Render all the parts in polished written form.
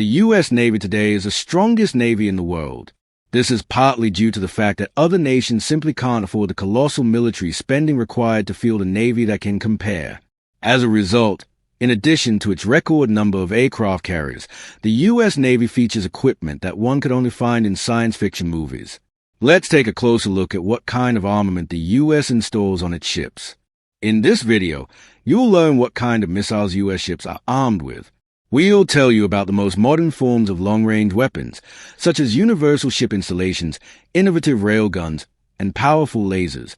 The U.S. Navy today is the strongest navy in the world. This is partly due to the fact that other nations simply can't afford the colossal military spending required to field a navy that can compare. As a result, in addition to its record number of aircraft carriers, the U.S. Navy features equipment that one could only find in science fiction movies. Let's take a closer look at what kind of armament the U.S. installs on its ships. In this video, you'll learn what kind of missiles U.S. ships are armed with. We'll tell you about the most modern forms of long-range weapons, such as universal ship installations, innovative railguns, and powerful lasers.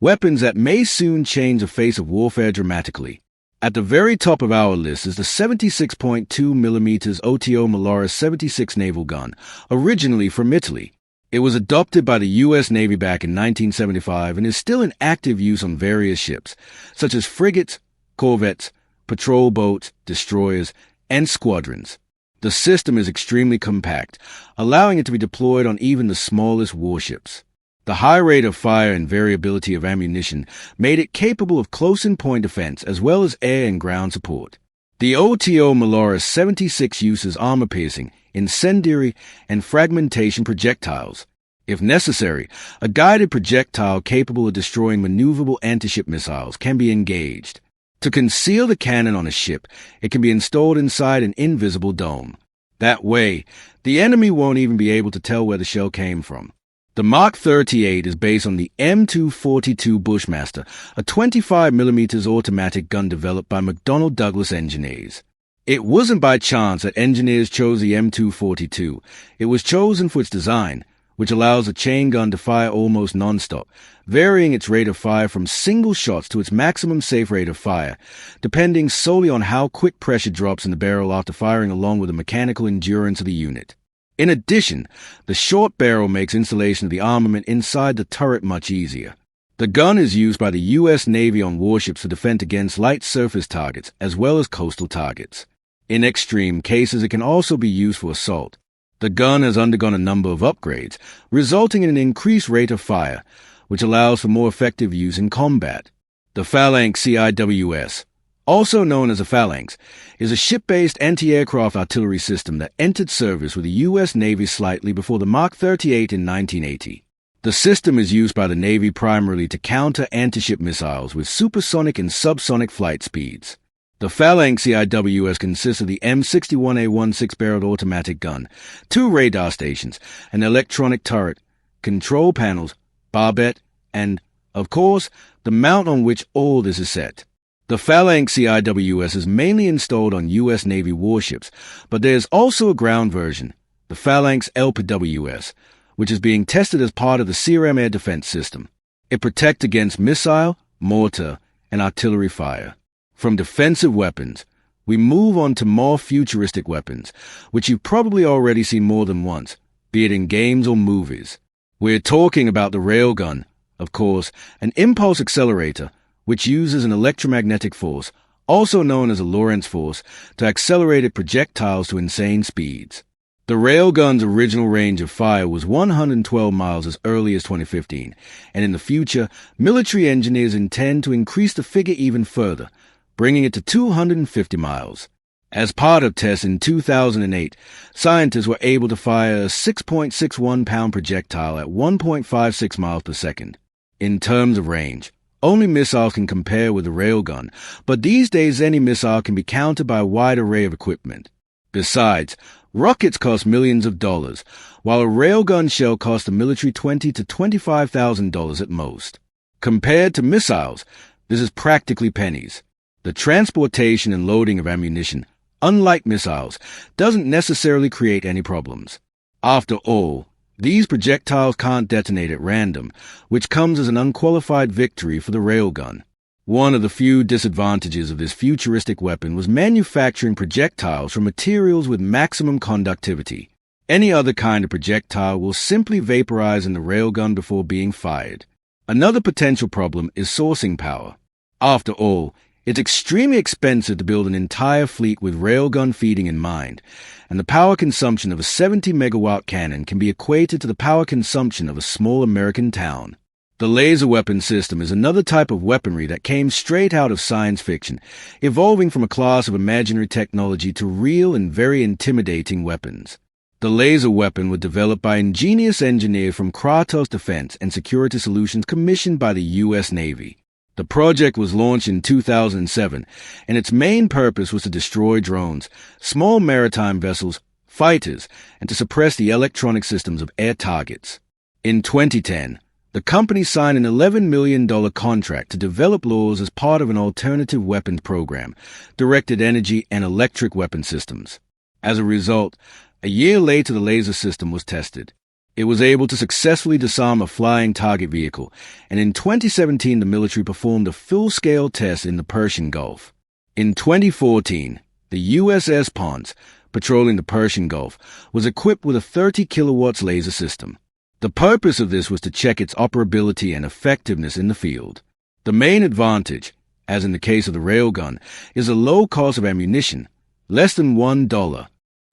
Weapons that may soon change the face of warfare dramatically. At the very top of our list is the 76.2mm OTO Malaris 76 naval gun, originally from Italy. It was adopted by the U.S. Navy back in 1975 and is still in active use on various ships, such as frigates, corvettes, patrol boats, destroyers, and squadrons. The system is extremely compact, allowing it to be deployed on even the smallest warships. The high rate of fire and variability of ammunition made it capable of close-in-point defense as well as air and ground support. The OTO Malaris 76 uses armor-piercing, incendiary, and fragmentation projectiles. If necessary, a guided projectile capable of destroying maneuverable anti-ship missiles can be engaged. To conceal the cannon on a ship, it can be installed inside an invisible dome. That way, the enemy won't even be able to tell where the shell came from. The Mark 38 is based on the M242 Bushmaster, a 25mm automatic gun developed by McDonnell Douglas engineers. It wasn't by chance that engineers chose the M242. It was chosen for its design, which allows a chain gun to fire almost non-stop, varying its rate of fire from single shots to its maximum safe rate of fire, depending solely on how quick pressure drops in the barrel after firing along with the mechanical endurance of the unit. In addition, the short barrel makes installation of the armament inside the turret much easier. The gun is used by the U.S. Navy on warships to defend against light surface targets as well as coastal targets. In extreme cases, it can also be used for assault. The gun has undergone a number of upgrades, resulting in an increased rate of fire, which allows for more effective use in combat. The Phalanx CIWS, also known as a Phalanx, is a ship-based anti-aircraft artillery system that entered service with the U.S. Navy slightly before the Mark 38 in 1980. The system is used by the Navy primarily to counter anti-ship missiles with supersonic and subsonic flight speeds. The Phalanx CIWS consists of the M61A1 six-barreled automatic gun, 2 radar stations, an electronic turret, control panels, barbette, and, of course, the mount on which all this is set. The Phalanx CIWS is mainly installed on U.S. Navy warships, but there is also a ground version, the Phalanx LPWS, which is being tested as part of the CRM air defense system. It protects against missile, mortar, and artillery fire. From defensive weapons, we move on to more futuristic weapons, which you've probably already seen more than once, be it in games or movies. We're talking about the railgun, of course, an impulse accelerator, which uses an electromagnetic force, also known as a Lorentz force, to accelerate projectiles to insane speeds. The railgun's original range of fire was 112 miles as early as 2015, and in the future, military engineers intend to increase the figure even further, bringing it to 250 miles. As part of tests in 2008, scientists were able to fire a 6.61-pound projectile at 1.56 miles per second. In terms of range, only missiles can compare with a railgun, but these days any missile can be countered by a wide array of equipment. Besides, rockets cost millions of dollars, while a railgun shell costs the military $20,000 to $25,000 at most. Compared to missiles, this is practically pennies. The transportation and loading of ammunition, unlike missiles, doesn't necessarily create any problems. After all, these projectiles can't detonate at random, which comes as an unqualified victory for the railgun. One of the few disadvantages of this futuristic weapon was manufacturing projectiles from materials with maximum conductivity. Any other kind of projectile will simply vaporize in the railgun before being fired. Another potential problem is sourcing power. After all, it's extremely expensive to build an entire fleet with railgun feeding in mind, and the power consumption of a 70-megawatt cannon can be equated to the power consumption of a small American town. The laser weapon system is another type of weaponry that came straight out of science fiction, evolving from a class of imaginary technology to real and very intimidating weapons. The laser weapon was developed by ingenious engineers from Kratos Defense and Security Solutions commissioned by the U.S. Navy. The project was launched in 2007, and its main purpose was to destroy drones, small maritime vessels, fighters, and to suppress the electronic systems of air targets. In 2010, the company signed an $11 million contract to develop laws as part of an alternative weapons program, directed energy and electric weapon systems. As a result, a year later the laser system was tested. It was able to successfully disarm a flying target vehicle, and in 2017 the military performed a full-scale test in the Persian Gulf. In 2014, the USS Ponce, patrolling the Persian Gulf, was equipped with a 30 kilowatts laser system. The purpose of this was to check its operability and effectiveness in the field. The main advantage, as in the case of the railgun, is a low cost of ammunition, less than $1.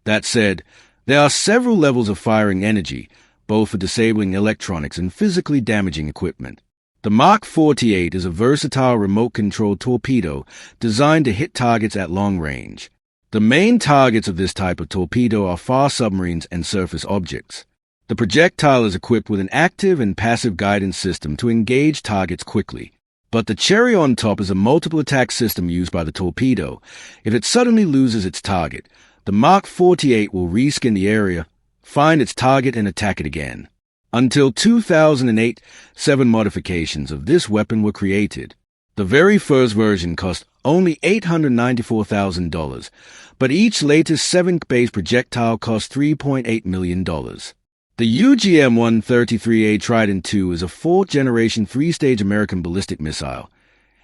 That said, there are several levels of firing energy, both for disabling electronics and physically damaging equipment. The Mark 48 is a versatile remote-controlled torpedo designed to hit targets at long range. The main targets of this type of torpedo are fast submarines and surface objects. The projectile is equipped with an active and passive guidance system to engage targets quickly. But the cherry on top is a multiple attack system used by the torpedo. If it suddenly loses its target, the Mark 48 will rescan the area, find its target, and attack it again. Until 2008, 7 modifications of this weapon were created. The very first version cost only $894,000, but each latest 7-based projectile cost $3.8 million. The UGM-133A Trident II is a 4th-generation 3-stage American ballistic missile,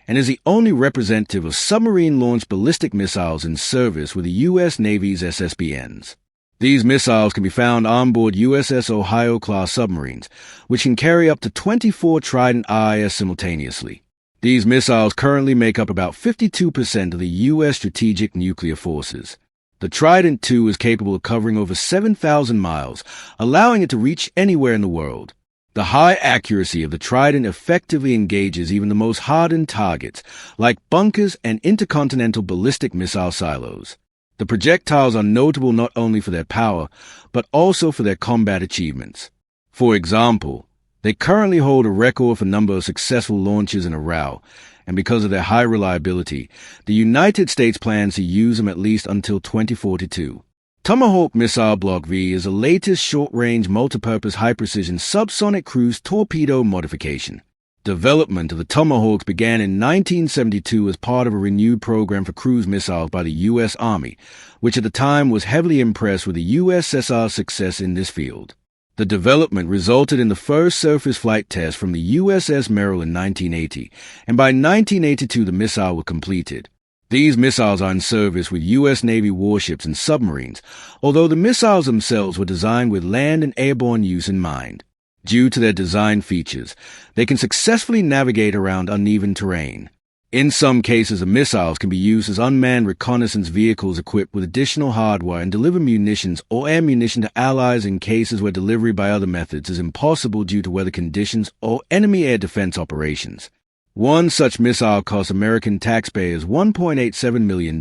and is the only representative of submarine-launched ballistic missiles in service with the U.S. Navy's SSBNs. These missiles can be found onboard USS Ohio-class submarines, which can carry up to 24 Trident IIS simultaneously. These missiles currently make up about 52% of the U.S. strategic nuclear forces. The Trident II is capable of covering over 7,000 miles, allowing it to reach anywhere in the world. The high accuracy of the Trident effectively engages even the most hardened targets, like bunkers and intercontinental ballistic missile silos. The projectiles are notable not only for their power, but also for their combat achievements. For example, they currently hold a record for number of successful launches in a row, and because of their high reliability, the United States plans to use them at least until 2042. Tomahawk Missile Block V is the latest short-range multipurpose high-precision subsonic cruise torpedo modification. Development of the Tomahawks began in 1972 as part of a renewed program for cruise missiles by the U.S. Army, which at the time was heavily impressed with the USSR's success in this field. The development resulted in the first surface flight test from the USS Merrill in 1980, and by 1982 the missile was completed. These missiles are in service with U.S. Navy warships and submarines, although the missiles themselves were designed with land and airborne use in mind. Due to their design features, they can successfully navigate around uneven terrain. In some cases, the missiles can be used as unmanned reconnaissance vehicles equipped with additional hardware and deliver munitions or ammunition to allies in cases where delivery by other methods is impossible due to weather conditions or enemy air defense operations. One such missile costs American taxpayers $1.87 million.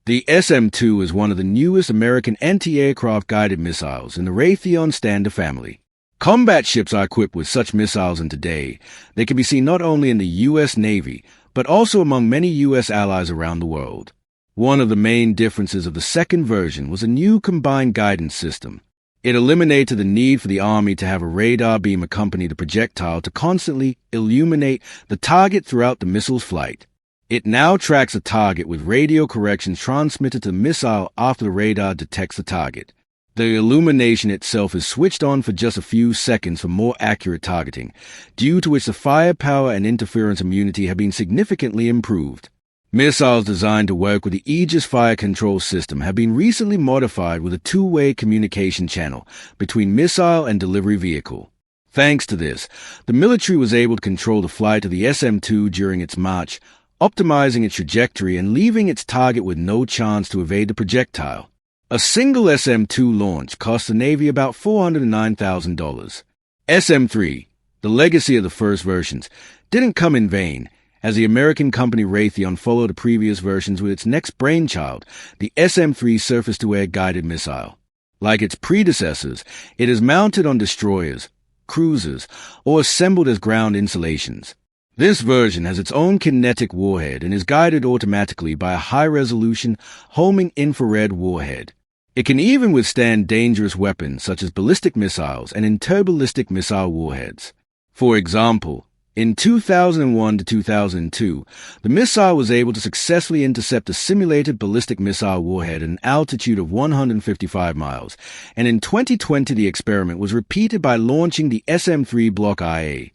The SM-2 is one of the newest American anti-aircraft guided missiles in the Raytheon Standard family. Combat ships are equipped with such missiles, and today they can be seen not only in the U.S. Navy, but also among many U.S. allies around the world. One of the main differences of the second version was a new combined guidance system. It eliminated the need for the Army to have a radar beam accompany the projectile to constantly illuminate the target throughout the missile's flight. It now tracks a target with radio corrections transmitted to the missile after the radar detects the target. The illumination itself is switched on for just a few seconds for more accurate targeting, due to which the firepower and interference immunity have been significantly improved. Missiles designed to work with the Aegis fire control system have been recently modified with a two-way communication channel between missile and delivery vehicle. Thanks to this, the military was able to control the flight of the SM-2 during its march, optimizing its trajectory and leaving its target with no chance to evade the projectile. A single SM-2 launch cost the Navy about $409,000. SM-3, The legacy of the first versions didn't come in vain, as the American company Raytheon followed the previous versions with its next brainchild, the SM-3 surface-to-air guided missile. Like its predecessors, it is mounted on destroyers, cruisers, or assembled as ground installations. This version has its own kinetic warhead and is guided automatically by a high-resolution, homing infrared warhead. It can even withstand dangerous weapons such as ballistic missiles and interballistic missile warheads. For example, in 2001 to 2002, the missile was able to successfully intercept a simulated ballistic missile warhead at an altitude of 155 miles, and in 2020 the experiment was repeated by launching the SM-3 Block IA,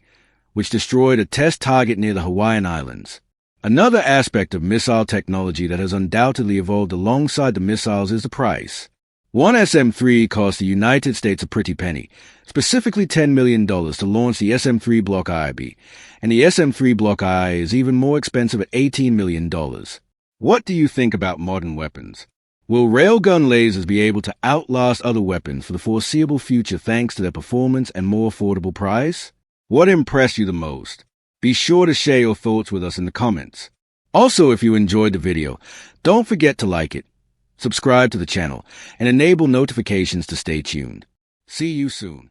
which destroyed a test target near the Hawaiian Islands. Another aspect of missile technology that has undoubtedly evolved alongside the missiles is the price. One SM-3 cost the United States a pretty penny, specifically $10 million to launch the SM-3 Block IB, and the SM-3 Block IA is even more expensive at $18 million. What do you think about modern weapons? Will railgun lasers be able to outlast other weapons for the foreseeable future thanks to their performance and more affordable price? What impressed you the most? Be sure to share your thoughts with us in the comments. Also, if you enjoyed the video, don't forget to like it, subscribe to the channel, and enable notifications to stay tuned. See you soon.